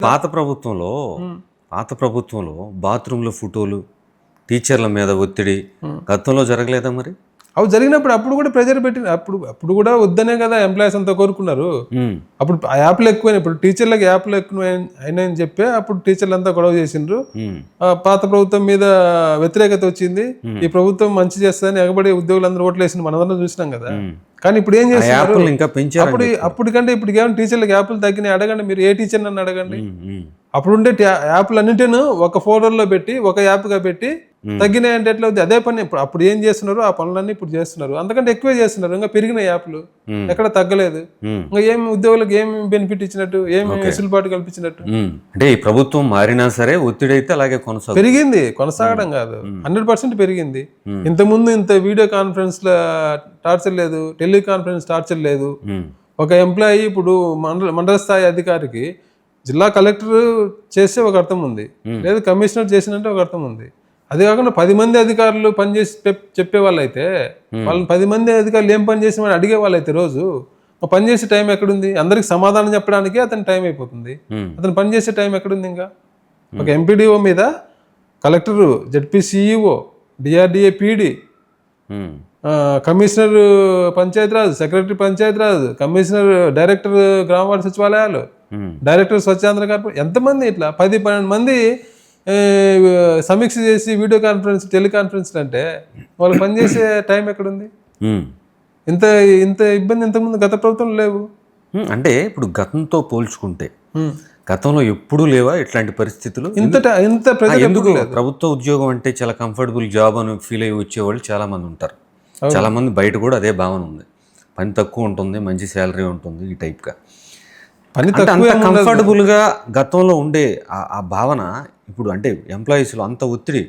పాత ప్రభుత్వంలో పాత ప్రభుత్వంలో బాత్రూంలో ఫోటోలు, టీచర్ల మీద ఒత్తిడి గతంలో జరగలేదా మరి? అవి జరిగినప్పుడు అప్పుడు కూడా ప్రెజర్ పెట్టిన అప్పుడు కూడా వద్దనే కదా ఎంప్లాయీస్ అంతా కోరుకున్నారు. అప్పుడు ఆ యాప్లు ఎక్కువైనా ఇప్పుడు టీచర్లకు యాప్లు ఎక్కువ అయినాయని చెప్పి అప్పుడు టీచర్లు అంతా గొడవ చేసిండ్రు. పాత ప్రభుత్వం మీద వ్యతిరేకత వచ్చింది. ఈ ప్రభుత్వం మంచి చేస్తుందని ఎగబడి ఉద్యోగులందరూ ఓట్లు వేసింది మనందరం చూసినాం కదా. కానీ ఇప్పుడు ఏం చేస్తున్నారు? అప్పటికంటే ఇప్పుడు ఏమైనా టీచర్లకు యాప్లు తగ్గినాయి అడగండి, మీరు ఏ టీచర్ నన్ను అడగండి. అప్పుడుండే యాప్లు అన్నింటిను ఒక ఫోల్డర్లో పెట్టి ఒక యాప్గా పెట్టి తగ్గినాయి అంటే ఎట్లా అవుతుంది? అదే పని అప్పుడు ఏం చేస్తున్నారు ఆ పనులన్నీ ఇప్పుడు చేస్తున్నారు, అంతకంటే ఎక్కువే చేస్తున్నారు. ఇంకా పెరిగిన యాప్లు ఎక్కడ తగ్గలేదు. ఇంకా ఏమి ఉద్యోగులకు ఏమి బెనిఫిట్ ఇచ్చినట్టు, ఏమి వెసులుబాటు కల్పించినట్టు? అంటే ఈ ప్రభుత్వం మారినా సరే ఒత్తిడి అయితే అలాగే పెరిగింది, కొనసాగడం కాదు, 100% పెరిగింది. ఇంతకుముందు ఇంత వీడియో కాన్ఫరెన్స్ టార్చర్ లేదు, టెలికాన్ఫరెన్స్ టార్చర్ లేదు. ఒక ఎంప్లాయీ ఇప్పుడు మండల స్థాయి అధికారికి జిల్లా కలెక్టర్ చేస్తే ఒక అర్థం ఉంది, లేదా కమిషనర్ చేసినట్టే ఒక అర్థం ఉంది. అది కాకుండా 10 మంది అధికారులు పనిచేసి చెప్పే వాళ్ళు అయితే వాళ్ళని 10 మంది అధికారులు ఏం పని చేసి అడిగే వాళ్ళైతే రోజు పనిచేసే టైం ఎక్కడుంది? అందరికి సమాధానం చెప్పడానికి అతని టైం అయిపోతుంది, అతను పనిచేసే టైం ఎక్కడుంది? ఇంకా ఒక ఎంపీడీఓ మీద collector, ZP CEO, DRDA PD, commissioner Panchayati Raj, secretary Panchayati Raj, commissioner, director గ్రామవార్డు సచివాలయాలు, డైరెక్టర్ స్వచ్ఛాంధ్ర కార్పొరేషన్, ఎంతమంది ఇట్లా 10-12 మంది సమీక్ష చేసి వీడియో కాన్ఫరెన్స్, టెలికాన్ఫరెన్స్ అంటే వాళ్ళు పనిచేసే టైం ఎక్కడుంది? ఇంత ఇంత ఇబ్బంది ఇంతకుముందు గత ప్రభుత్వం లేవు. అంటే ఇప్పుడు గతంతో పోల్చుకుంటే గతంలో ఎప్పుడూ లేవా ఇట్లాంటి పరిస్థితులు? ఎందుకు ప్రభుత్వ ఉద్యోగం అంటే చాలా కంఫర్టబుల్ జాబ్ అని ఫీల్ అయ్యి వచ్చేవాళ్ళు చాలా మంది ఉంటారు. చాలా మంది బయట కూడా అదే భావన ఉంది, పని తక్కువ ఉంటుంది, మంచి శాలరీ ఉంటుంది, ఈ టైప్గా పని అంత కంఫర్టబుల్గా గతంలో ఉండే ఆ భావన ఇప్పుడు అంటే ఎంప్లాయీస్లో అంత ఒత్తిడి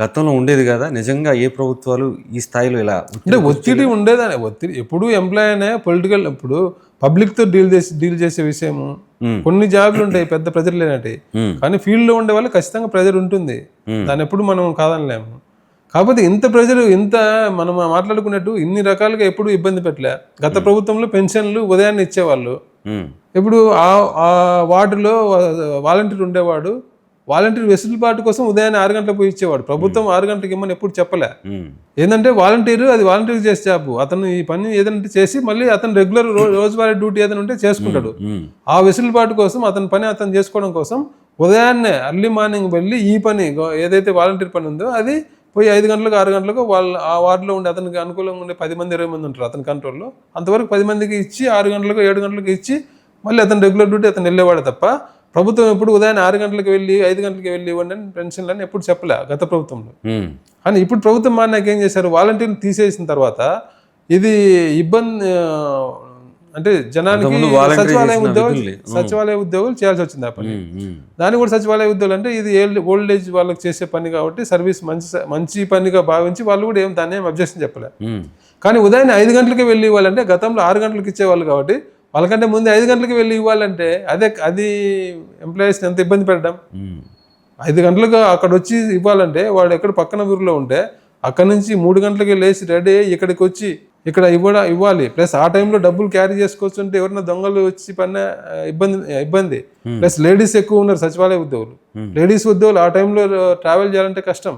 గతంలో ఉండేది కదా. నిజంగా ఏ ప్రభుత్వాలు ఈ స్థాయిలో ఇలా అంటే ఒత్తిడి ఉండేదని? ఒత్తిడి ఎప్పుడు ఎంప్లాయీ అనే పొలిటికల్, ఇప్పుడు పబ్లిక్తో డీల్ చేసే విషయము. కొన్ని జాబ్లు ఉంటాయి పెద్ద ప్రెజర్ లేనట్టు, కానీ ఫీల్డ్లో ఉండే వాళ్ళు ఖచ్చితంగా ప్రెజర్ ఉంటుంది, దాన్ని ఎప్పుడు మనం కాదనలేము. కాకపోతే ఇంత ప్రెజర్, ఇంత మనం మాట్లాడుకున్నట్టు ఇన్ని రకాలుగా ఎప్పుడు ఇబ్బంది పెట్టలే. గత ప్రభుత్వంలో పెన్షన్లు ఉదయాన్నే ఇచ్చేవాళ్ళు. ఇప్పుడు ఆ వార్డులో వాలంటీర్ ఉండేవాడు, వాలంటీర్ వెసులుబాటు కోసం ఉదయాన్నే 6 గంటలకు పోయి ఇచ్చేవాడు. ప్రభుత్వం 6 గంటలకు ఇమ్మని ఎప్పుడు చెప్పలే. ఏంటంటే వాలంటీర్, అది వాలంటీర్ చేసే జాబ్. అతను ఈ పని ఏదంటే చేసి మళ్ళీ అతను రెగ్యులర్ రోజువారీ డ్యూటీ ఏదైనా ఉంటే చేసుకుంటాడు. ఆ వెసులుబాటు కోసం అతని పని అతను చేసుకోవడం కోసం ఉదయాన్నే అర్లీ మార్నింగ్ వెళ్ళి ఈ పని ఏదైతే వాలంటీర్ పని ఉందో అది పోయి 5 గంటలకు 6 గంటలకు వాళ్ళు ఆ వార్డులో ఉండి అతనికి అనుకూలంగా ఉండే 10 మంది 20 మంది ఉంటారు అతని కంట్రోల్లో. అంతవరకు 10 మందికి ఇచ్చి 6 గంటలకు 7 గంటలకు ఇచ్చి మళ్ళీ అతను రెగ్యులర్ డ్యూటీ అతను వెళ్ళేవాడు తప్ప ప్రభుత్వం ఎప్పుడు ఉదయం 6 గంటలకు వెళ్ళి 5 గంటలకు వెళ్ళి ఇవ్వండి అని పెన్షన్లని ఎప్పుడు చెప్పలే గత ప్రభుత్వంలో. కానీ ఇప్పుడు ప్రభుత్వం మారినాక ఏం చేశారు? వాలంటీర్లు తీసేసిన తర్వాత ఇది ఇబ్బంది అంటే జనానికి సచివాలయ ఉద్యోగులు చేయాల్సి వచ్చింది ఆ పని. దాన్ని కూడా సచివాలయ ఉద్యోగులు అంటే ఇది ఓల్డ్ ఏజ్ వాళ్ళకి చేసే పని కాబట్టి సర్వీస్ మంచి పనిగా భావించి వాళ్ళు కూడా దాన్ని ఏం అబ్జెక్షన్ చెప్పలే. కానీ ఉదయం 5 గంటలకి వెళ్ళి ఇవ్వాలంటే గతంలో 6 గంటలకు ఇచ్చేవాళ్ళు కాబట్టి వాళ్ళకంటే ముందు 5 గంటలకు వెళ్ళి ఇవ్వాలంటే అది ఎంప్లాయీస్ని ఎంత ఇబ్బంది పెట్టడం. 5 గంటలకు అక్కడ వచ్చి ఇవ్వాలంటే వాడు ఎక్కడ పక్కన ఊరిలో ఉంటే అక్కడ నుంచి 3 గంటలకి లేచి రెడీ అయ్యి ఇక్కడికి వచ్చి ఇక్కడ ఇవ్వాలి. ప్లస్ ఆ టైంలో డబ్బులు క్యారీ చేసుకోవచ్చు అంటే ఎవరైనా దొంగలు వచ్చి పన్న ఇబ్బంది. ప్లస్ లేడీస్ ఎక్కువ ఉన్నారు సచివాలయ ఉద్యోగులు. లేడీస్ ఉద్యోగులు ఆ టైంలో ట్రావెల్ చేయాలంటే కష్టం.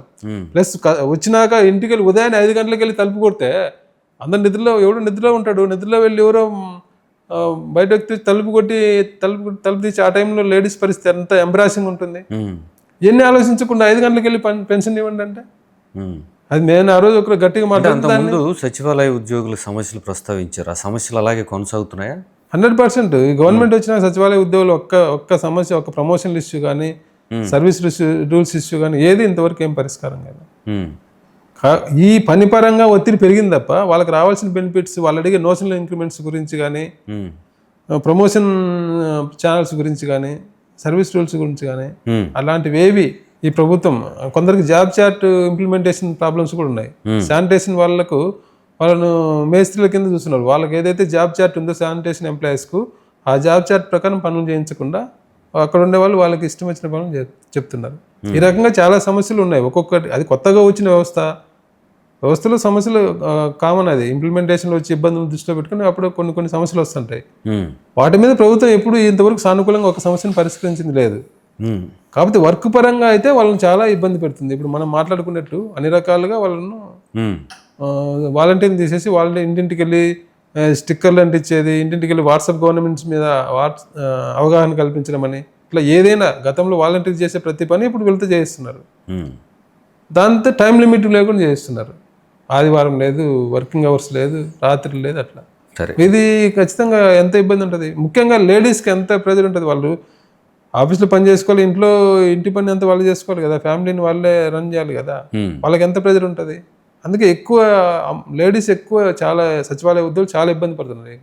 ప్లస్ వచ్చినాక ఇంటికి వెళ్ళి ఉదయాన్నే 5 గంటలకు వెళ్ళి తలుపు కొడితే అందరు ఎవడు నిద్రలో ఉంటాడు. నిద్రలో వెళ్ళి ఎవరో బయటకు తలుపు కొట్టి తలుపు తీసి ఆ టైంలో లేడీస్ పరిస్థితి ఎంత ఎంబ్రాసింగ్ ఉంటుంది. ఎన్ని ఆలోచించకుండా 5 గంటలకు వెళ్ళి పెన్షన్ ఇవ్వండి అంటే అది నేను ఆ రోజు ఒకరు గట్టిగా మాట్లాడుతూ సచివాలయ ఉద్యోగుల సమస్యలు ప్రస్తావించారు. ఆ సమస్యలు అలాగే కొనసాగుతున్నాయా? 100%. ఈ గవర్నమెంట్ వచ్చిన సచివాలయ ఉద్యోగులు ఒక్క సమస్య, ఒక్క ప్రమోషన్ ఇష్యూ కానీ సర్వీస్ రూల్స్ ఇష్యూ కానీ ఏది ఇంతవరకు ఏం పరిష్కారం కాదు. ఈ పని పరంగా ఒత్తిడి పెరిగింది తప్ప వాళ్ళకి రావాల్సిన బెనిఫిట్స్, వాళ్ళు అడిగే నోషనల్ ఇంక్రిమెంట్స్ గురించి కానీ, ప్రమోషన్ ఛానల్స్ గురించి కానీ, సర్వీస్ రూల్స్ గురించి కానీ అలాంటివి ఏవి ఈ ప్రభుత్వం. కొందరికి జాబ్ చార్ట్ ఇంప్లిమెంటేషన్ ప్రాబ్లమ్స్ కూడా ఉన్నాయి. శానిటేషన్ వాళ్ళను మేస్త్రీల కింద చూస్తున్నారు. వాళ్ళకి ఏదైతే జాబ్ చార్ట్ ఉందో శానిటేషన్ ఎంప్లాయీస్కు ఆ జాబ్ చార్ట్ ప్రకారం పనులు చేయించకుండా అక్కడ ఉండే వాళ్ళు వాళ్ళకి ఇష్టం వచ్చిన పనులు చెప్తున్నారు. ఈ రకంగా చాలా సమస్యలు ఉన్నాయి. ఒక్కొక్కటి అది కొత్తగా వచ్చిన వ్యవస్థ. వ్యవస్థలో సమస్యలు కామన్, అది ఇంప్లిమెంటేషన్లో వచ్చే ఇబ్బందులు దృష్టిలో పెట్టుకుని అప్పుడు కొన్ని సమస్యలు వస్తుంటాయి. వాటి మీద ప్రభుత్వం ఎప్పుడు ఇంతవరకు సానుకూలంగా ఒక సమస్యను పరిష్కరించింది లేదు. కాకపోతే వర్క్ పరంగా అయితే వాళ్ళని చాలా ఇబ్బంది పెడుతుంది. ఇప్పుడు మనం మాట్లాడుకున్నట్టు అన్ని రకాలుగా వాళ్ళను వాలంటీర్ని తీసేసి వాళ్ళని ఇంటింటికి వెళ్ళి స్టిక్కర్లు అంటించేది, ఇంటింటికి వెళ్ళి వాట్సాప్ గవర్నమెంట్స్ మీద అవగాహన కల్పించడం అని, ఇట్లా ఏదైనా గతంలో వాలంటీర్ చేసే ప్రతి పని ఇప్పుడు వెళ్తూ చేస్తున్నారు. దాంతో టైం లిమిట్ లేకుండా చేస్తున్నారు. ఆదివారం లేదు, వర్కింగ్ అవర్స్ లేదు, రాత్రి లేదు, అట్లా. ఇది ఖచ్చితంగా ఎంత ఇబ్బంది ఉంటుంది. ముఖ్యంగా లేడీస్కి ఎంత ప్రెజర్ ఉంటుంది. వాళ్ళు ఆఫీస్లో పని చేసుకోవాలి, ఇంటి పని అంతా వాళ్ళు చేసుకోవాలి కదా, ఫ్యామిలీని వాళ్ళే రన్ చేయాలి కదా, వాళ్ళకి ఎంత ప్రెజర్ ఉంటుంది. అందుకే ఎక్కువ లేడీస్ చాలా సచివాలయ ఉద్యోగులు చాలా ఇబ్బంది పడుతున్నారు.